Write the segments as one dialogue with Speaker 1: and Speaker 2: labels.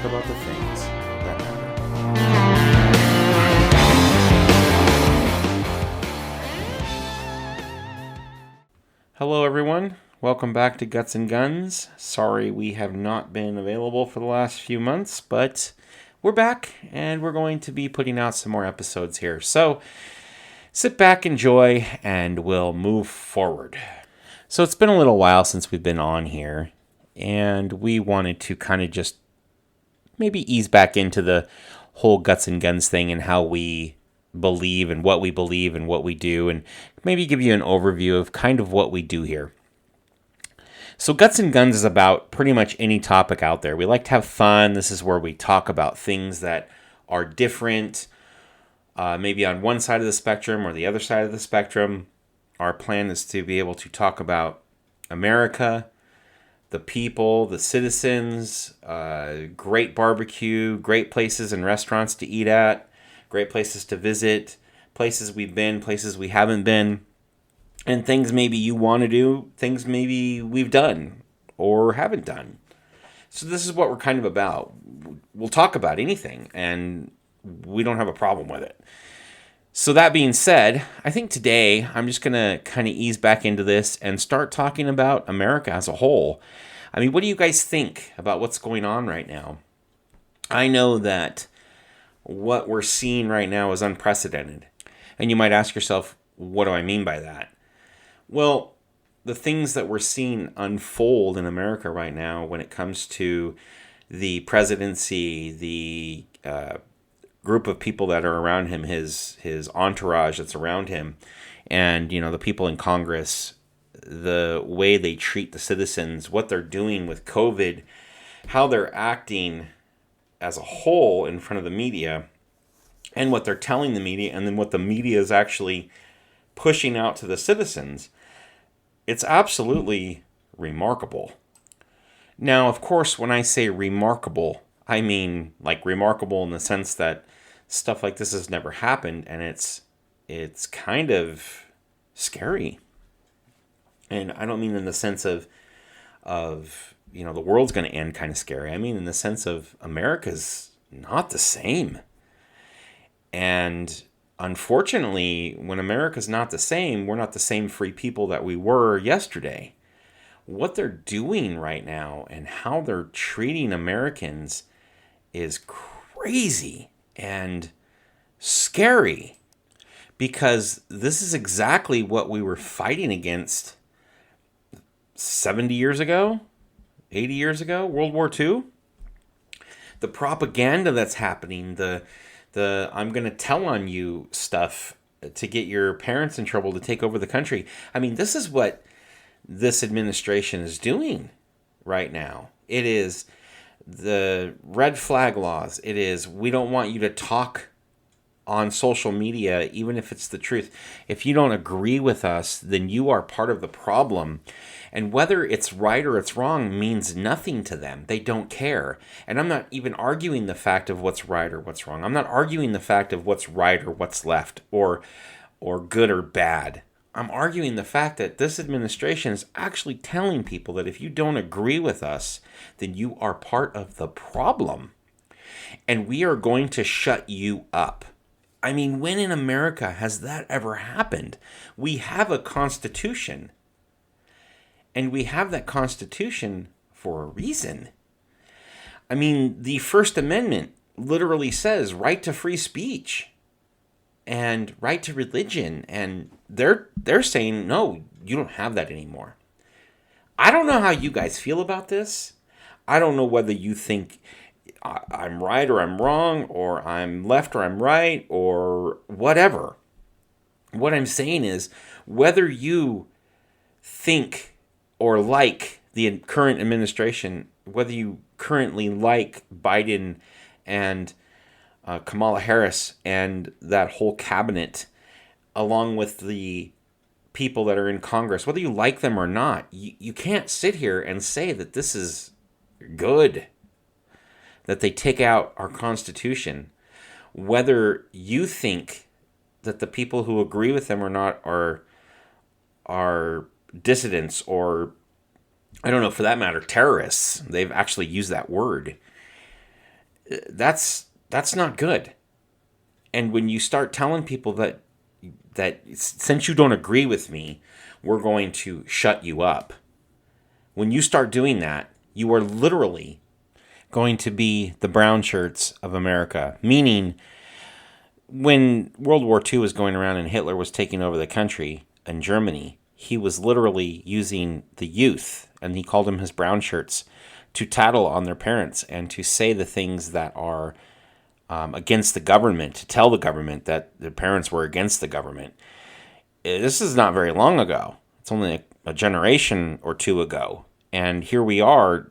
Speaker 1: about the things that matter. Hello, everyone. Welcome back to Guts and Guns. Sorry we have not been available for the last few months, but we're back and we're going to be putting out some more episodes here. So sit back, enjoy, and we'll move forward. So it's been a little while since we've been on here, and we wanted to kind of just maybe ease back into the whole Guts and Guns thing and how we believe and what we do, and maybe give you an overview of kind of what we do here. So Guts and Guns is about pretty much any topic out there. We like to have fun. This is where we talk about things that are different, maybe on one side of the spectrum or the other side of the spectrum. Our plan is to be able to talk about America, the people, the citizens, great barbecue, great places and restaurants to eat at, great places to visit, places we've been, places we haven't been, and things maybe you want to do, things maybe we've done or haven't done. So this is what we're kind of about. We'll talk about anything, and we don't have a problem with it. So that being said, I think today I'm just going to kind of ease back into this and start talking about America as a whole. I mean, what do you guys think about what's going on right now? I know that what we're seeing right now is unprecedented. And you might ask yourself, what do I mean by that? Well, the things that we're seeing unfold in America right now when it comes to the presidency, the group of people that are around him, his entourage that's around him, and the people in Congress, the way they treat the citizens, what they're doing with COVID, how they're acting as a whole in front of the media, and what they're telling the media, and then what the media is actually pushing out to the citizens. It's absolutely remarkable. Now, of course, when I say remarkable, I mean like remarkable in the sense that stuff like this has never happened, and it's kind of scary. And I don't mean in the sense of the world's going to end kind of scary. I mean in the sense of America's not the same. And unfortunately, when America's not the same, we're not the same free people that we were yesterday. What they're doing right now and how they're treating Americans is crazy and scary, because this is exactly what we were fighting against 70 years ago, 80 years ago, World War II. The propaganda that's happening, the I'm going to tell on you stuff to get your parents in trouble to take over the country. I mean, this is what this administration is doing right now. It is the red flag laws. It is, we don't want you to talk on social media, even if it's the truth. If you don't agree with us, then you are part of the problem. And whether it's right or it's wrong means nothing to them. They don't care. And I'm not even arguing the fact of what's right or what's wrong. I'm not arguing the fact of what's right or what's left, or good or bad. I'm arguing the fact that this administration is actually telling people that if you don't agree with us, then you are part of the problem. And we are going to shut you up. I mean, when in America has that ever happened? We have a constitution. And we have that constitution for a reason. I mean, the First Amendment literally says right to free speech and right to religion, and they're saying no, you don't have that anymore. I don't know how you guys feel about this. I don't know whether you think I'm right or I'm wrong, or I'm left or I'm right, or whatever. What I'm saying is, whether you think or like the current administration, whether you currently like Biden and Kamala Harris and that whole cabinet, along with the people that are in Congress, whether you like them or not, you can't sit here and say that this is good, that they take out our Constitution. Whether you think that the people who agree with them or not are dissidents, or, I don't know, for that matter, terrorists. They've actually used that word. That's not good. And when you start telling people that since you don't agree with me, we're going to shut you up. When you start doing that, you are literally going to be the brown shirts of America. Meaning, when World War II was going around and Hitler was taking over the country in Germany, he was literally using the youth, and he called them his brown shirts, to tattle on their parents and to say the things that are against the government, to tell the government that their parents were against the government. This is not very long ago. It's only a generation or two ago. And here we are,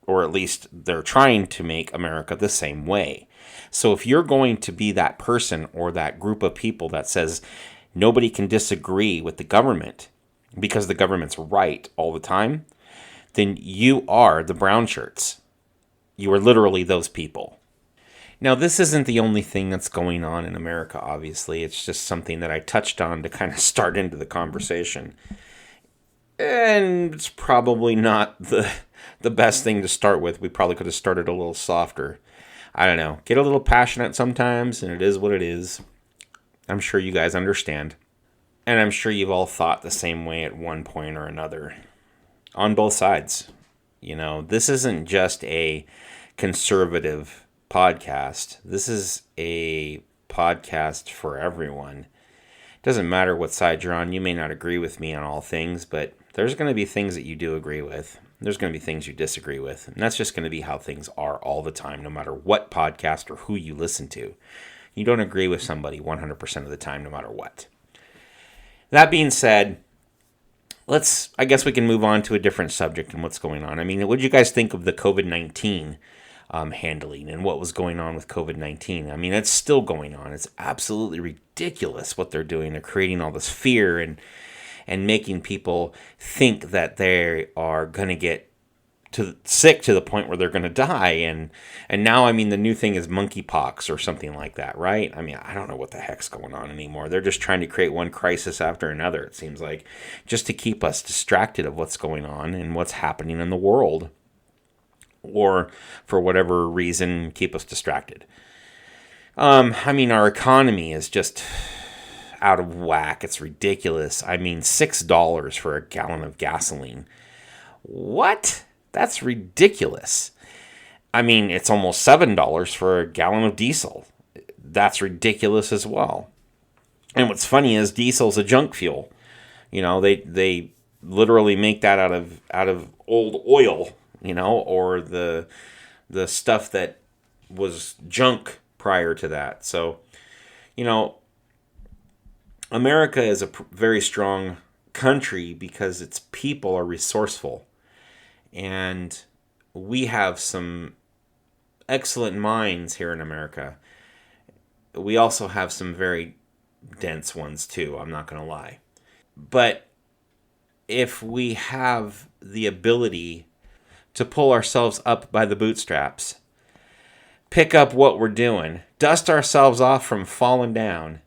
Speaker 1: or at least they're trying to make America the same way. So if you're going to be that person or that group of people that says nobody can disagree with the government because the government's right all the time, then you are the brown shirts. You are literally those people. Now, this isn't the only thing that's going on in America, obviously. It's just something that I touched on to kind of start into the conversation. And it's probably not the best thing to start with. We probably could have started a little softer. I don't know. Get a little passionate sometimes, and it is what it is. I'm sure you guys understand. And I'm sure you've all thought the same way at one point or another. On both sides. This isn't just a conservative podcast. This is a podcast for everyone. It doesn't matter what side you're on. You may not agree with me on all things, but there's going to be things that you do agree with. There's going to be things you disagree with. And that's just going to be how things are all the time, no matter what podcast or who you listen to. You don't agree with somebody 100% of the time, no matter what. That being said, I guess we can move on to a different subject and what's going on. I mean, what did you guys think of the COVID-19 handling and what was going on with COVID-19? I mean, it's still going on. It's absolutely ridiculous what they're doing. They're creating all this fear and making people think that they are going to get sick to the point where they're going to die. And now, I mean, the new thing is monkeypox or something like that, right? I mean, I don't know what the heck's going on anymore. They're just trying to create one crisis after another, it seems like, just to keep us distracted of what's going on and what's happening in the world. Or, for whatever reason, keep us distracted. I mean, our economy is just out of whack. It's ridiculous. I mean, $6 for a gallon of gasoline. What? That's ridiculous. I mean, it's almost $7 for a gallon of diesel. That's ridiculous as well. And what's funny is diesel's a junk fuel. They literally make that out of old oil, or the stuff that was junk prior to that. So, America is a very strong country because its people are resourceful. And we have some excellent minds here in America. We also have some very dense ones too, I'm not going to lie. But if we have the ability to pull ourselves up by the bootstraps, pick up what we're doing, dust ourselves off from falling down,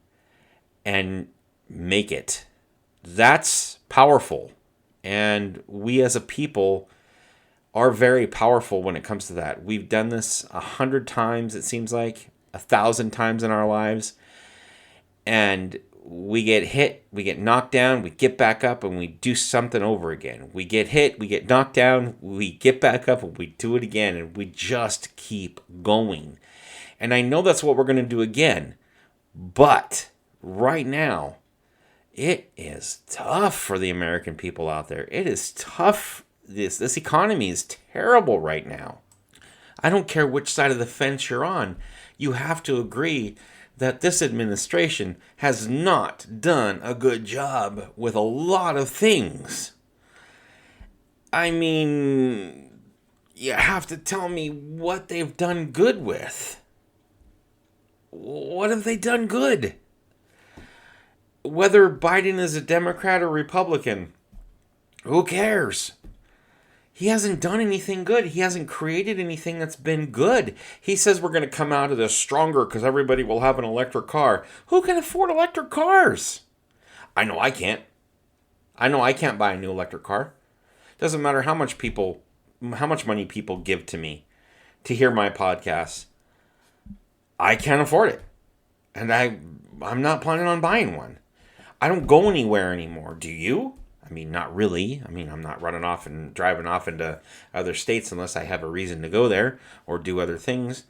Speaker 1: and make it. That's powerful. And we as a people are very powerful when it comes to that. We've done this 100 times, it seems like, 1,000 times in our lives. And we get hit, we get knocked down, we get back up, and we do something over again. We get hit, we get knocked down, we get back up, and we do it again. And we just keep going. And I know that's what we're going to do again. But right now, it is tough for the American people out there. It is tough. This economy is terrible right now. I don't care which side of the fence you're on. You have to agree that this administration has not done a good job with a lot of things. I mean, you have to tell me what they've done good with. What have they done good? Whether Biden is a Democrat or Republican, who cares? He hasn't done anything good. He hasn't created anything that's been good. He says we're going to come out of this stronger because everybody will have an electric car. Who can afford electric cars? I know I can't. I know I can't buy a new electric car. Doesn't matter how much money people give to me. to hear my podcast. I can't afford it. And I'm not planning on buying one. I don't go anywhere anymore. Do you? I mean, not really. I mean, I'm not running off and driving off into other states unless I have a reason to go there or do other things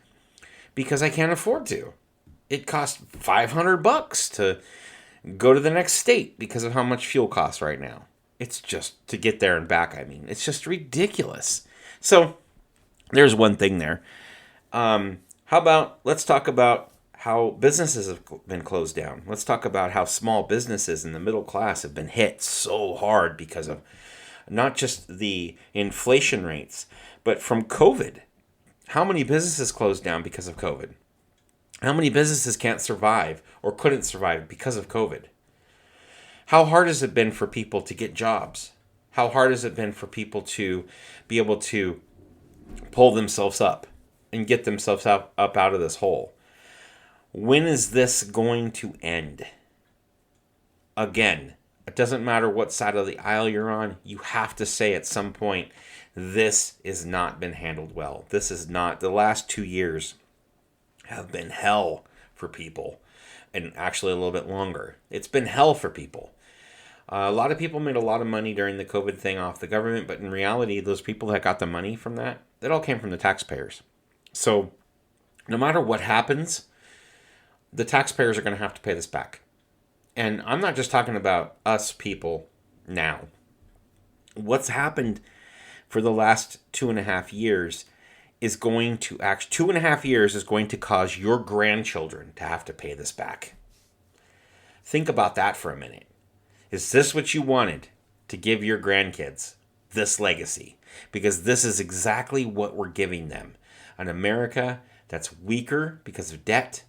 Speaker 1: because I can't afford to. It costs $500 to go to the next state because of how much fuel costs right now. It's just to get there and back. I mean, it's just ridiculous. So there's one thing there. How about let's talk about how businesses have been closed down. Let's talk about how small businesses in the middle class have been hit so hard because of not just the inflation rates, but from COVID. How many businesses closed down because of COVID? How many businesses can't survive or couldn't survive because of COVID? How hard has it been for people to get jobs? How hard has it been for people to be able to pull themselves up and get themselves up out of this hole? When is this going to end? Again, it doesn't matter what side of the aisle you're on. You have to say at some point, this has not been handled well. This is not, the last 2 years have been hell for people. And actually a little bit longer. It's been hell for people. A lot of people made a lot of money during the COVID thing off the government, but in reality, those people that got the money from that, it all came from the taxpayers. So no matter what happens, the taxpayers are going to have to pay this back. And I'm not just talking about us people now. What's happened for the last 2.5 years is going to 2.5 years is going to cause your grandchildren to have to pay this back. Think about that for a minute. Is this what you wanted to give your grandkids? This legacy? Because this is exactly what we're giving them. An America that's weaker because of debt,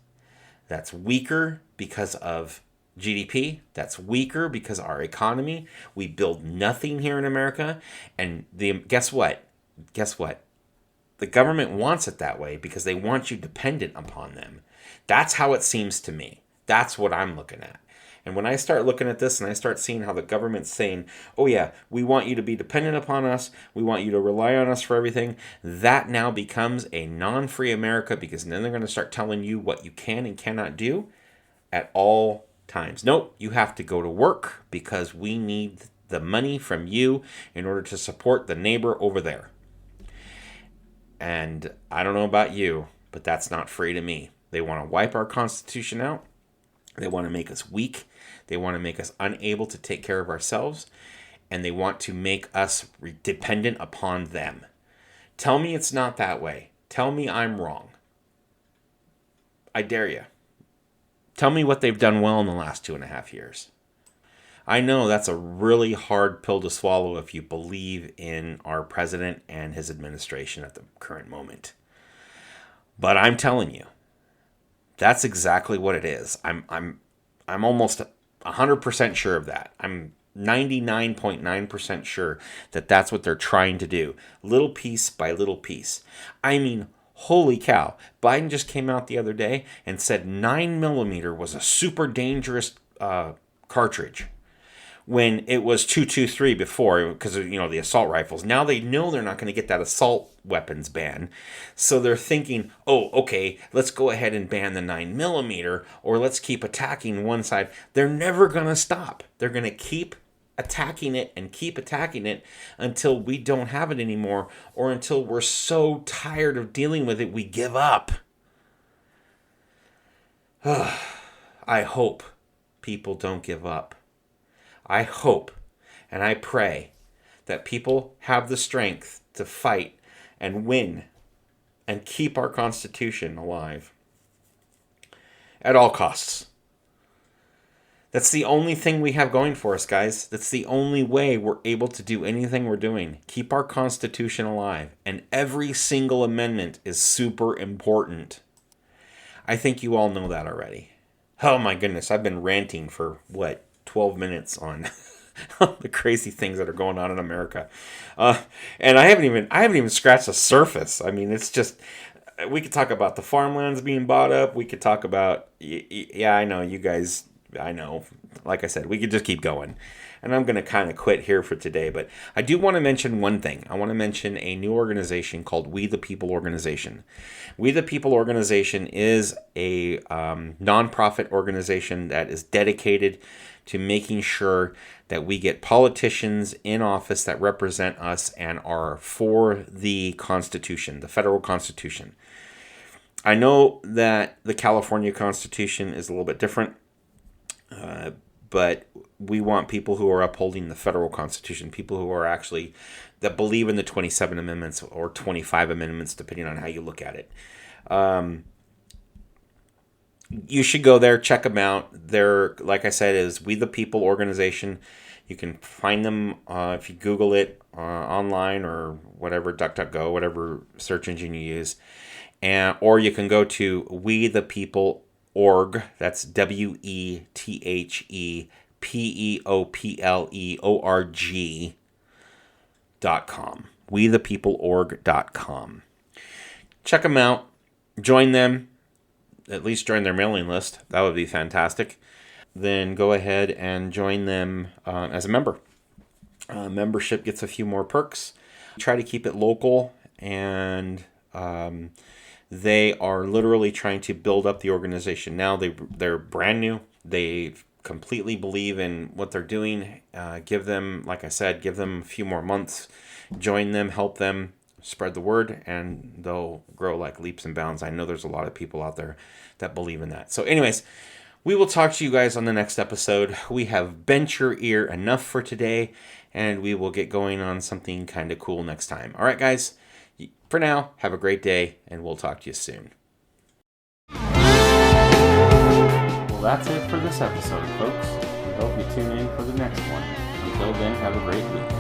Speaker 1: that's weaker because of GDP, that's weaker because of our economy. We build nothing here in America. And guess what? The government wants it that way because they want you dependent upon them. That's how it seems to me. That's what I'm looking at. And when I start looking at this and I start seeing how the government's saying, oh yeah, we want you to be dependent upon us, we want you to rely on us for everything, that now becomes a non-free America because then they're going to start telling you what you can and cannot do at all times. Nope, you have to go to work because we need the money from you in order to support the neighbor over there. And I don't know about you, but that's not free to me. They want to wipe our Constitution out. They want to make us weak. They want to make us unable to take care of ourselves. And they want to make us dependent upon them. Tell me it's not that way. Tell me I'm wrong. I dare you. Tell me what they've done well in the last 2.5 years. I know that's a really hard pill to swallow if you believe in our president and his administration at the current moment. But I'm telling you, that's exactly what it is. I'm almost 100% sure of that. I'm 99.9% sure that that's what they're trying to do. Little piece by little piece. I mean, holy cow. Biden just came out the other day and said 9mm was a super dangerous cartridge. When it was 223 before, because of, the assault rifles. Now they know they're not going to get that assault weapons ban. So they're thinking, oh, okay, let's go ahead and ban the 9mm, or let's keep attacking one side. They're never going to stop. They're going to keep attacking it and keep attacking it until we don't have it anymore, or until we're so tired of dealing with it, we give up. I hope people don't give up. I hope and I pray that people have the strength to fight and win and keep our Constitution alive at all costs. That's the only thing we have going for us, guys. That's the only way we're able to do anything we're doing. Keep our Constitution alive. And every single amendment is super important. I think you all know that already. Oh my goodness, I've been ranting for 12 minutes on the crazy things that are going on in America. And I haven't even scratched the surface. I mean, it's just, we could talk about the farmlands being bought up. We could talk about, yeah, I know, you guys, I know. Like I said, we could just keep going. And I'm going to kind of quit here for today, but I do want to mention one thing. I want to mention a new organization called We the People Organization. We the People Organization is a nonprofit organization that is dedicated to making sure that we get politicians in office that represent us and are for the Constitution, the federal Constitution. I know that the California Constitution is a little bit different, but we want people who are upholding the federal Constitution, people who are actually, that believe in the 27 amendments or 25 amendments, depending on how you look at it. You should go there, check them out. They're, like I said, is We the People organization. You can find them if you Google it online or whatever, DuckDuckGo, whatever search engine you use. Or you can go to We the People org. That's WETHEPeopleorg.com. WeThePeopleorg.com. Check them out. Join them. At least join their mailing list. That would be fantastic. Then go ahead and join them as a member. Membership gets a few more perks. Try to keep it local, and they are literally trying to build up the organization. Now they're brand new. They completely believe in what they're doing. Give them, like I said, give them a few more months. Join them, help them, spread the word, and they'll grow like leaps and bounds. I know there's a lot of people out there that believe in that. So anyways, we will talk to you guys on the next episode. We have bent your ear enough for today, and we will get going on something kind of cool next time. All right, guys. For now, have a great day, and we'll talk to you soon. Well, that's it for this episode, folks. We hope you tune in for the next one. Until then, have a great week.